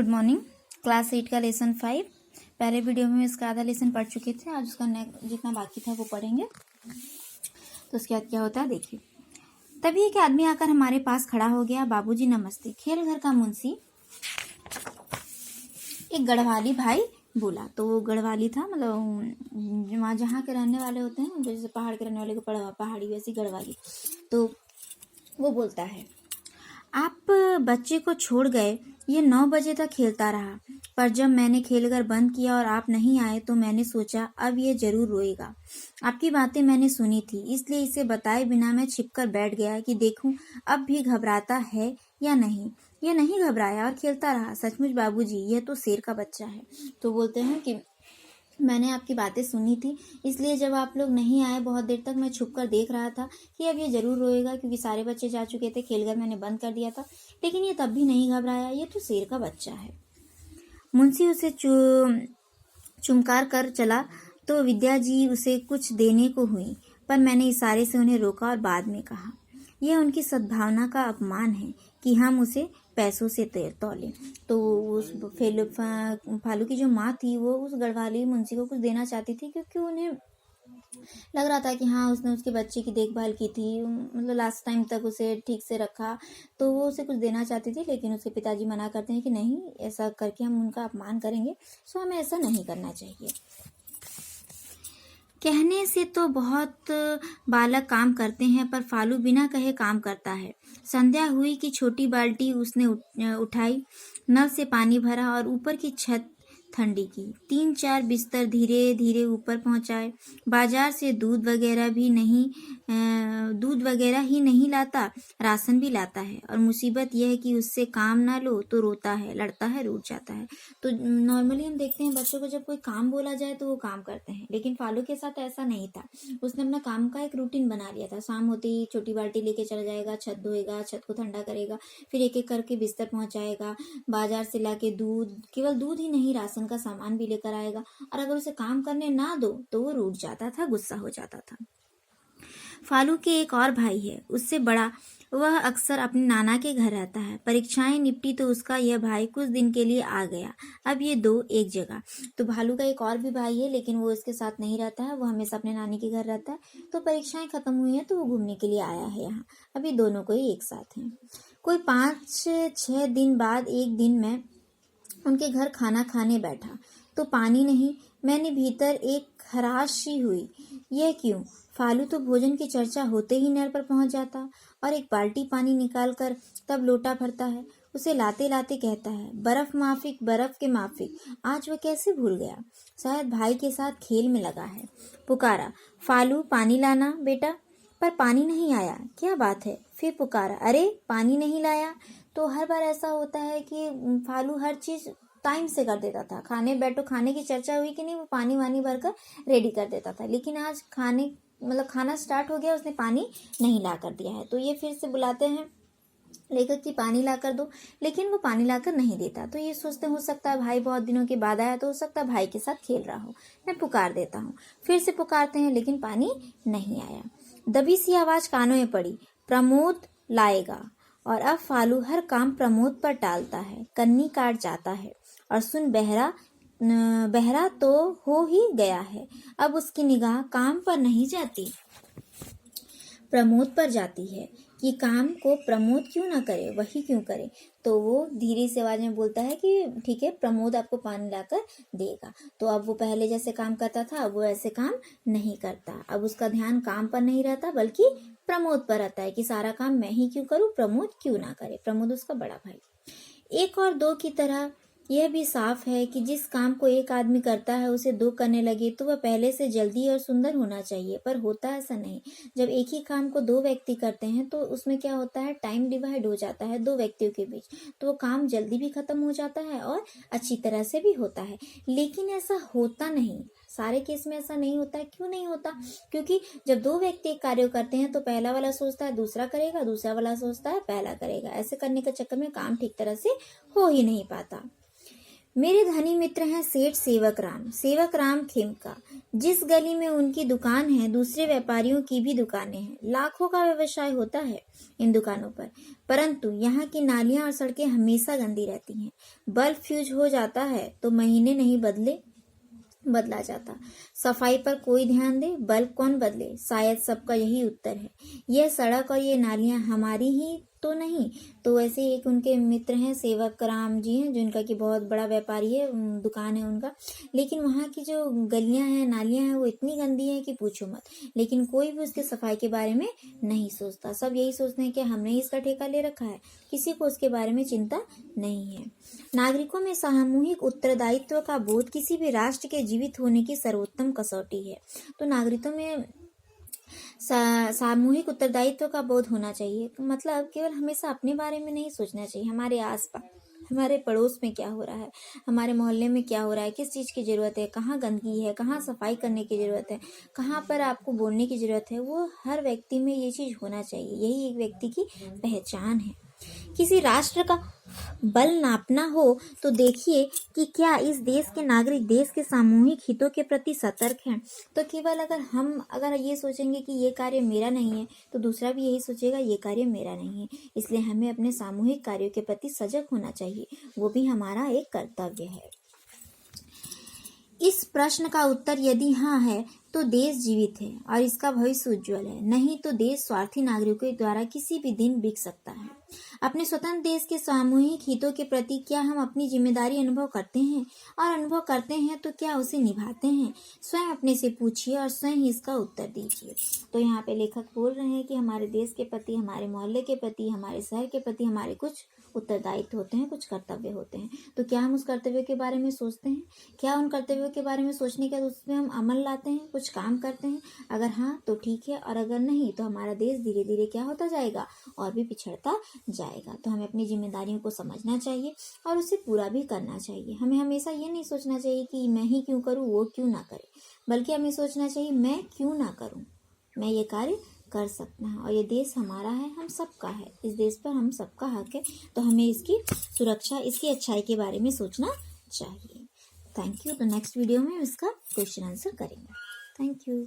Good morning. Class 8 का lesson 5। पहले video में इसका आधा लेसन पढ़ चुके थे, आज उसका जितना बाकी था वो पढ़ेंगे। तो उसके बाद क्या होता है देखिए। तभी एक आदमी आकर हमारे पास खड़ा हो गया। बाबूजी नमस्ते। खेल घर का मुंशी एक गढ़वाली भाई बोला। तो वो गढ़वाली था, मतलब वहाँ जहाँ के रहने वाले होते हैं, जैसे पहाड़ के रहने वाले को पहाड़ी, वैसी गढ़वाली। तो वो बोलता है, आप बच्चे को छोड़ गए, ये 9 बजे तक खेलता रहा, पर जब मैंने खेलकर बंद किया और आप नहीं आए तो मैंने सोचा अब ये जरूर रोएगा। आपकी बातें मैंने सुनी थी, इसलिए इसे बताए बिना मैं छिपकर बैठ गया कि देखूं अब भी घबराता है या नहीं। यह नहीं घबराया और खेलता रहा। सचमुच बाबूजी, यह तो शेर का बच्चा है। तो बोलते हैं कि मैंने आपकी बातें सुनी थी, इसलिए जब आप लोग नहीं आए बहुत देर तक मैं छुप कर देख रहा था कि अब ये जरूर रोएगा, क्योंकि सारे बच्चे जा चुके थे, खेलकर मैंने बंद कर दिया था। लेकिन ये तब भी नहीं घबराया, ये तो शेर का बच्चा है। मुंशी उसे चुमकार कर चला तो विद्या जी उसे कुछ देने को हुई, पर मैंने इशारे से उन्हें रोका और बाद में कहा, यह उनकी सद्भावना का अपमान है कि हम उसे पैसों से तौले। तो उस फालू की जो माँ थी वो उस गढ़वाली मुंशी को कुछ देना चाहती थी, क्योंकि उन्हें लग रहा था कि हाँ उसने उसके बच्चे की देखभाल की थी, मतलब लास्ट टाइम तक उसे ठीक से रखा, तो वो उसे कुछ देना चाहती थी। लेकिन उसके पिताजी मना करते हैं कि नहीं, ऐसा करके हम उनका अपमान करेंगे, सो हमें ऐसा नहीं करना चाहिए। कहने से तो बहुत बालक काम करते हैं, पर फालू बिना कहे काम करता है। संध्या हुई कि छोटी बाल्टी उसने उठाई, नल से पानी भरा और ऊपर की छत ठंडी की। 3-4 बिस्तर धीरे धीरे ऊपर पहुंचाए। बाजार से दूध वगैरह ही नहीं लाता, राशन भी लाता है। और मुसीबत यह है कि उससे काम ना लो तो रोता है, लड़ता है, रूठ जाता है। तो नॉर्मली हम देखते हैं बच्चों को जब कोई काम बोला जाए तो वो काम करते हैं, लेकिन फालू के साथ ऐसा नहीं था। उसने अपना काम का एक रूटीन बना लिया था। शाम होते ही छोटी बाल्टी लेके चला जाएगा, छत धोएगा, छत को ठंडा करेगा, फिर एक एक करके बिस्तर पहुंचाएगा, बाजार से लाके दूध, केवल दूध ही नहीं राशन का सामान भी लेकर आएगा। और अगर उसे काम करने ना दो तो वो रूठ जाता था, गुस्सा हो जाता था। फालू के एक और भाई है, उससे बड़ा। वह अक्सर अपने नाना के घर रहता है। परीक्षाएं निपटी तो उसका यह भाई कुछ दिन के लिए आ गया। अब ये दो एक जगह। तो भालू का एक और भी भाई है, लेकिन वो इसके साथ नहीं रहता है, वो हमेशा अपने नानी के घर रहता है। तो परीक्षाएं खत्म हुई हैं तो वो घूमने के लिए आया है यहाँ। अभी दोनों को ही एक साथ हैं। कोई 5-6 दिन बाद एक दिन मैं उनके घर खाना खाने बैठा तो पानी नहीं। मैंने भीतर एक हराश सी हुई, यह क्यों? फालू तो भोजन की चर्चा होते ही नल पर पहुंच जाता और एक बाल्टी पानी निकालकर तब लोटा भरता है। उसे लाते लाते कहता है, बर्फ माफिक, बर्फ के माफिक। आज वह कैसे भूल गया? शायद भाई के साथ खेल में लगा है। पुकारा, फालू पानी लाना बेटा। पर पानी नहीं आया। क्या बात है? फिर पुकारा, अरे पानी नहीं लाया। तो हर बार ऐसा होता है कि फालू हर चीज टाइम से कर देता था। खाने बैठो, खाने की चर्चा हुई कि नहीं, वो पानी वानी भरकर रेडी कर देता था। लेकिन आज खाना स्टार्ट हो गया, उसने पानी नहीं ला कर दिया है। तो ये फिर से बुलाते हैं लेखक की पानी ला कर दो, लेकिन वो पानी लाकर नहीं देता। तो ये सोचते हो सकता है भाई बहुत दिनों के बाद आया, तो हो सकता है भाई के साथ खेल रहा हो। मैं पुकार देता हूँ। फिर से पुकारते हैं, लेकिन पानी नहीं आया। दबी सी आवाज कानों में पड़ी, प्रमोद लाएगा। और अब फालू हर काम प्रमोद पर टालता है। कन्नी काट जाता है और सुन, बहरा तो हो ही गया है। अब उसकी निगाह काम पर नहीं जाती, प्रमोद पर जाती है कि काम को प्रमोद क्यों ना करे, वही क्यों करे। तो वो धीरे से आवाज में बोलता है कि ठीक है, प्रमोद आपको पानी लाकर देगा। तो अब वो पहले जैसे काम करता था, अब वो ऐसे काम नहीं करता। अब उसका ध्यान काम पर नहीं रहता, बल्कि प्रमोद पर रहता है कि सारा काम मैं ही क्यों करूं, प्रमोद क्यों ना करे। प्रमोद उसका बड़ा भाई। 1 और 2 की तरह यह भी साफ है कि जिस काम को एक आदमी करता है उसे 2 करने लगे तो वह पहले से जल्दी और सुंदर होना चाहिए, पर होता ऐसा नहीं। जब एक ही काम को 2 व्यक्ति करते हैं तो उसमें क्या होता है, टाइम डिवाइड हो जाता है 2 व्यक्तियों के बीच, तो वो काम जल्दी भी खत्म हो जाता है और अच्छी तरह से भी होता है। लेकिन ऐसा होता नहीं, सारे केस में ऐसा नहीं होता है। क्यों नहीं होता? क्योंकि जब 2 व्यक्ति एक कार्य करते हैं तो पहला वाला सोचता है दूसरा करेगा, दूसरा वाला सोचता है पहला करेगा। ऐसे करने के चक्कर में काम ठीक तरह से हो ही नहीं पाता। मेरे धनी मित्र हैं सेठ सेवक राम खेमका। जिस गली में उनकी दुकान है दूसरे व्यापारियों की भी दुकानें हैं। लाखों का व्यवसाय होता है इन दुकानों पर, परंतु यहाँ की नालियां और सड़कें हमेशा गंदी रहती हैं। बल्ब फ्यूज हो जाता है तो महीने नहीं बदला जाता। सफाई पर कोई ध्यान दे, बल्ब कौन बदले? शायद सबका यही उत्तर है, यह सड़क और ये नालियां हमारी ही तो नहीं। तो वैसे एक उनके मित्र हैं सेवक राम जी हैं, जिनका कि बहुत बड़ा व्यापारी है, दुकान है उनका। लेकिन वहाँ की जो गलियां हैं नालियां हैं वो इतनी गंदी है कि पूछो मत। लेकिन कोई भी उसके सफाई के बारे में नहीं सोचता। सब यही सोचते हैं कि हमने ही इसका ठेका ले रखा है, किसी को उसके बारे में चिंता नहीं है। नागरिकों में सामूहिक उत्तरदायित्व का बोध किसी भी राष्ट्र के जीवित होने की सर्वोत्तम कसौटी है। तो नागरिकों में सामूहिक उत्तरदायित्व का बोध होना चाहिए। मतलब केवल हमेशा अपने बारे में नहीं सोचना चाहिए, हमारे आसपास, हमारे पड़ोस में क्या हो रहा है, हमारे मोहल्ले में क्या हो रहा है, किस चीज़ की ज़रूरत है, कहाँ गंदगी है, कहाँ सफाई करने की ज़रूरत है, कहाँ पर आपको बोलने की ज़रूरत है, वो हर व्यक्ति में ये चीज़ होना चाहिए। यही एक व्यक्ति की पहचान है। किसी राष्ट्र का बल नापना हो तो देखिए कि क्या इस देश के नागरिक देश के सामूहिक हितों के प्रति सतर्क हैं। तो केवल अगर ये सोचेंगे कि ये कार्य मेरा नहीं है तो दूसरा भी यही सोचेगा ये कार्य मेरा नहीं है। इसलिए हमें अपने सामूहिक कार्यों के प्रति सजग होना चाहिए, वो भी हमारा एक कर्तव्य है। इस प्रश्न का उत्तर यदि हाँ है तो देश जीवित है और इसका भविष्य उज्जवल है, नहीं तो देश स्वार्थी नागरिकों द्वारा किसी भी दिन बिक सकता है। अपने स्वतंत्र देश के सामूहिक हितों के प्रति क्या हम अपनी जिम्मेदारी अनुभव करते हैं, और अनुभव करते हैं तो क्या उसे निभाते हैं? स्वयं अपने से पूछिए और स्वयं ही इसका उत्तर दीजिए। तो यहाँ पे लेखक बोल रहे हैं कि हमारे देश के प्रति, हमारे मोहल्ले के प्रति, हमारे शहर के प्रति हमारे कुछ उत्तरदायित्व होते हैं, कुछ कर्तव्य होते हैं। तो क्या हम उस कर्तव्य के बारे में सोचते हैं? क्या उन कर्तव्यों के बारे में सोचने के बाद उसमें हम अमल लाते हैं, कुछ काम करते हैं? अगर हाँ तो ठीक है, और अगर नहीं तो हमारा देश धीरे धीरे क्या होता जाएगा, और भी पिछड़ता जाएगा। तो हमें अपनी जिम्मेदारियों को समझना चाहिए और उसे पूरा भी करना चाहिए। हमें हमेशा ये नहीं सोचना चाहिए कि मैं ही क्यों करूँ, वो क्यों ना करे, बल्कि हमें सोचना चाहिए मैं क्यों ना करूँ, मैं ये कार्य कर सकता है, और ये देश हमारा है, हम सबका है, इस देश पर हम सबका हक है। तो हमें इसकी सुरक्षा, इसकी अच्छाई के बारे में सोचना चाहिए। Thank you. तो नेक्स्ट वीडियो में इसका क्वेश्चन आंसर करेंगे। Thank you.